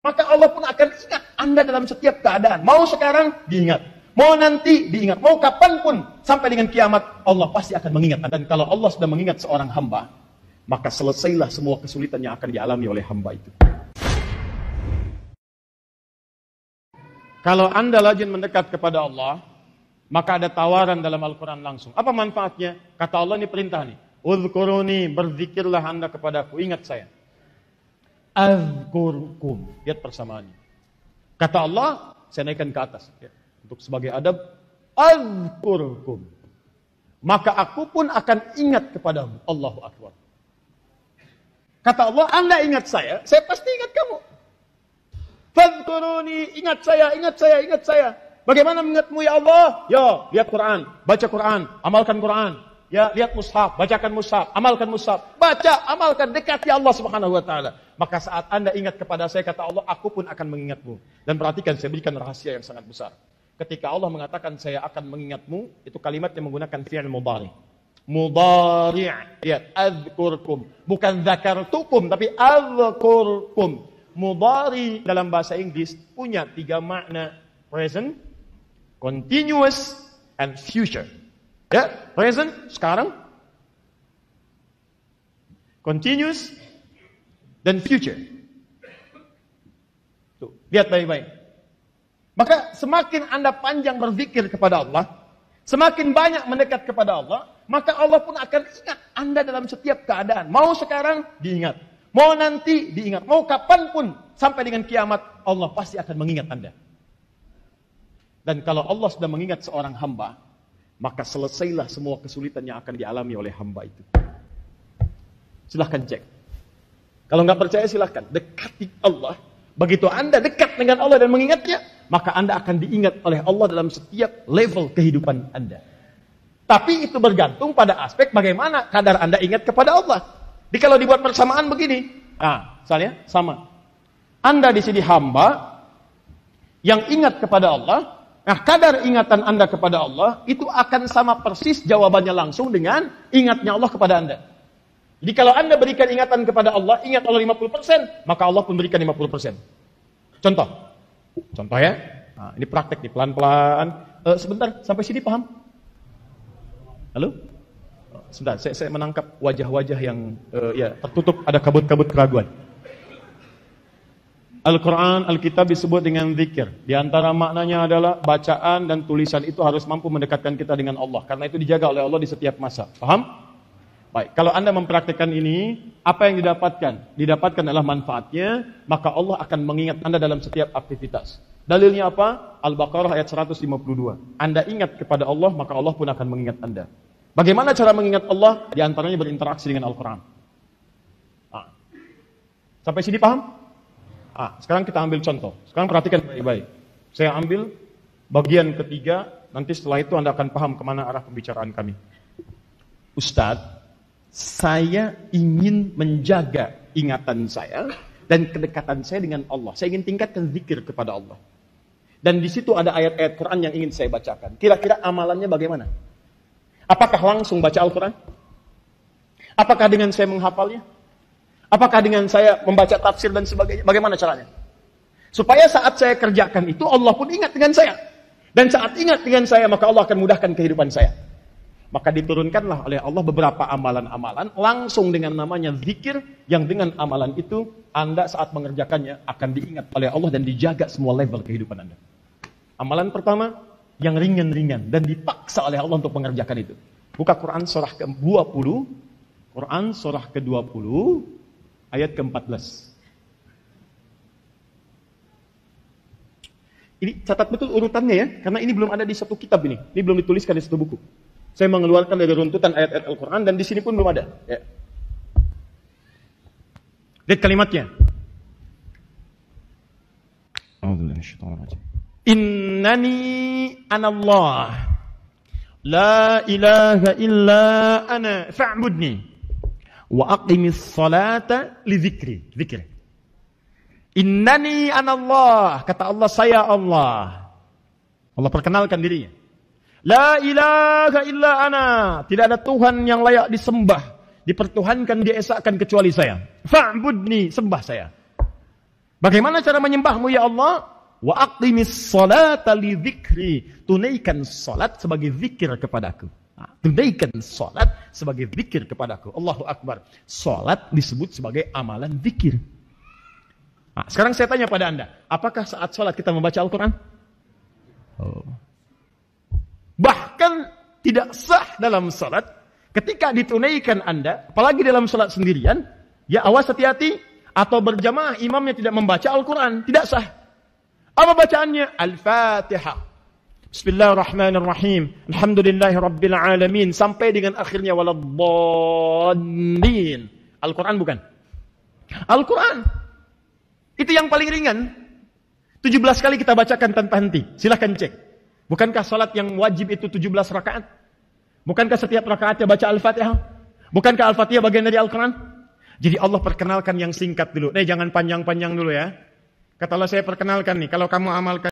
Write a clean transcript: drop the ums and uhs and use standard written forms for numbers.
maka Allah pun akan ingat Anda dalam setiap keadaan. Mau sekarang, diingat. Mau nanti, diingat. Mau kapanpun, sampai dengan kiamat, Allah pasti akan mengingat Anda. Dan kalau Allah sudah mengingat seorang hamba, maka selesailah semua kesulitan yang akan dialami oleh hamba itu. Kalau Anda rajin mendekat kepada Allah, maka ada tawaran dalam Al-Quran langsung. Apa manfaatnya? Kata Allah, ini perintah nih. Udhkuruni, berzikirlah Anda kepadaku, ingat saya. Azkurkum. Lihat persamaannya. Kata Allah, saya naikkan ke atas. Ya. Untuk sebagai adab, azkurkum. Maka aku pun akan ingat kepadamu. Allahu Akbar. Kata Allah, Anda ingat saya pasti ingat kamu. Fadhkuruni, ingat saya, ingat saya, ingat saya. Bagaimana mengingatmu ya Allah? Ya, lihat Quran, baca Quran, amalkan Quran. Ya, lihat mushaf, bacakan mushaf, amalkan mushaf. Baca, amalkan, dekati Allah Subhanahu wa taala. Maka saat Anda ingat kepada saya, kata Allah, aku pun akan mengingatmu. Dan perhatikan, saya berikan rahasia yang sangat besar. Ketika Allah mengatakan saya akan mengingatmu, itu kalimat yang menggunakan fi'il mudhari. Mudhari'. Lihat, adzkurkum. Bukan dzakartukum, tapi adzkurkum. Mudhari dalam bahasa Inggris punya 3 makna. Present, continuous, and future. Ya, present, sekarang. Continuous, dan future. Tuh, lihat baik-baik. Maka semakin Anda panjang berzikir kepada Allah, semakin banyak mendekat kepada Allah, maka Allah pun akan ingat Anda dalam setiap keadaan. Mau sekarang, diingat. Mau nanti, diingat. Mau kapanpun, sampai dengan kiamat, Allah pasti akan mengingat Anda. Dan kalau Allah sudah mengingat seorang hamba, maka selesailah semua kesulitan yang akan dialami oleh hamba itu. Silahkan cek. Kalau nggak percaya silahkan. Dekati Allah. Begitu Anda dekat dengan Allah dan mengingatnya, maka Anda akan diingat oleh Allah dalam setiap level kehidupan Anda. Tapi itu bergantung pada aspek bagaimana kadar Anda ingat kepada Allah. Jadi kalau dibuat persamaan begini. Misalnya sama. Anda di sini hamba yang ingat kepada Allah. Nah, kadar ingatan Anda kepada Allah itu akan sama persis jawabannya langsung dengan ingatnya Allah kepada Anda. Jadi kalau Anda berikan ingatan kepada Allah, ingat Allah 50%, maka Allah pun berikan 50%. Contoh ya. Nah, ini praktek nih, pelan-pelan. Sebentar, sampai sini paham? Halo? Sebentar, saya menangkap wajah-wajah yang tertutup, ada kabut-kabut keraguan. Al-Quran, Alkitab disebut dengan zikir. Di antara maknanya adalah bacaan dan tulisan itu harus mampu mendekatkan kita dengan Allah. Karena itu dijaga oleh Allah di setiap masa. Paham? Baik, kalau Anda mempraktikkan ini, apa yang didapatkan? Didapatkan adalah manfaatnya, maka Allah akan mengingat Anda dalam setiap aktivitas. Dalilnya apa? Al-Baqarah ayat 152. Anda ingat kepada Allah, maka Allah pun akan mengingat Anda. Bagaimana cara mengingat Allah? Di antaranya berinteraksi dengan Al-Quran. Sampai sini paham? Sekarang kita ambil contoh. Sekarang perhatikan baik-baik. Saya ambil bagian ketiga, nanti setelah itu Anda akan paham kemana arah pembicaraan kami. Ustadz, saya ingin menjaga ingatan saya dan kedekatan saya dengan Allah. Saya ingin tingkatkan zikir kepada Allah. Dan di situ ada ayat-ayat Quran yang ingin saya bacakan. Kira-kira amalannya bagaimana? Apakah langsung baca Al-Quran? Apakah dengan saya menghafalnya? Apakah dengan saya membaca tafsir dan sebagainya? Bagaimana caranya? Supaya saat saya kerjakan itu, Allah pun ingat dengan saya. Dan saat ingat dengan saya, maka Allah akan mudahkan kehidupan saya. Maka diturunkanlah oleh Allah beberapa amalan-amalan, langsung dengan namanya zikir, yang dengan amalan itu, Anda saat mengerjakannya akan diingat oleh Allah dan dijaga semua level kehidupan Anda. Amalan pertama, yang ringan-ringan, dan dipaksa oleh Allah untuk mengerjakan itu. Buka Quran surah ke-20, Quran surah ke-20, ayat ke-14. Ini catat betul urutannya ya, karena ini belum ada di satu kitab ini. Ini belum dituliskan di satu buku. Saya mengeluarkan dari runtutan ayat-ayat Al-Quran dan di sini pun belum ada. Ya. Lihat kalimatnya. Innani anallah. La ilaha illa ana fa'budni. Wa aqimis salata li dzikri. Zikir. Innani anallah. Kata Allah, saya Allah. Allah perkenalkan dirinya. La ilaha illa ana. Tidak ada Tuhan yang layak disembah, dipertuhankan, diesakan kecuali saya. Fa'budni, sembah saya. Bagaimana cara menyembahmu ya Allah? Wa aqimis sholata li dzikri. Tunaikan salat sebagai zikir kepadaku. Tunaikan salat sebagai zikir kepadaku. Allahu Akbar. Salat disebut sebagai amalan zikir. Nah, sekarang saya tanya pada Anda, apakah saat salat kita membaca Al-Quran? Bahkan tidak sah dalam salat ketika ditunaikan Anda, apalagi dalam salat sendirian, ya awas hati-hati, atau berjamaah imamnya tidak membaca Al-Quran, tidak sah. Apa bacaannya? Al-Fatihah. Bismillahirrahmanirrahim. Alhamdulillahi Rabbil Alamin. Sampai dengan akhirnya waladhdallin. Al-Quran bukan? Al-Quran. Itu yang paling ringan. 17 kali kita bacakan tanpa henti. Silahkan cek. Bukankah salat yang wajib itu 17 rakaat? Bukankah setiap rakaatnya baca Al-Fatihah? Bukankah Al-Fatihah bagian dari Al-Quran? Jadi Allah perkenalkan yang singkat dulu. Jangan panjang-panjang dulu ya. Kata Allah, saya perkenalkan nih, kalau kamu amalkan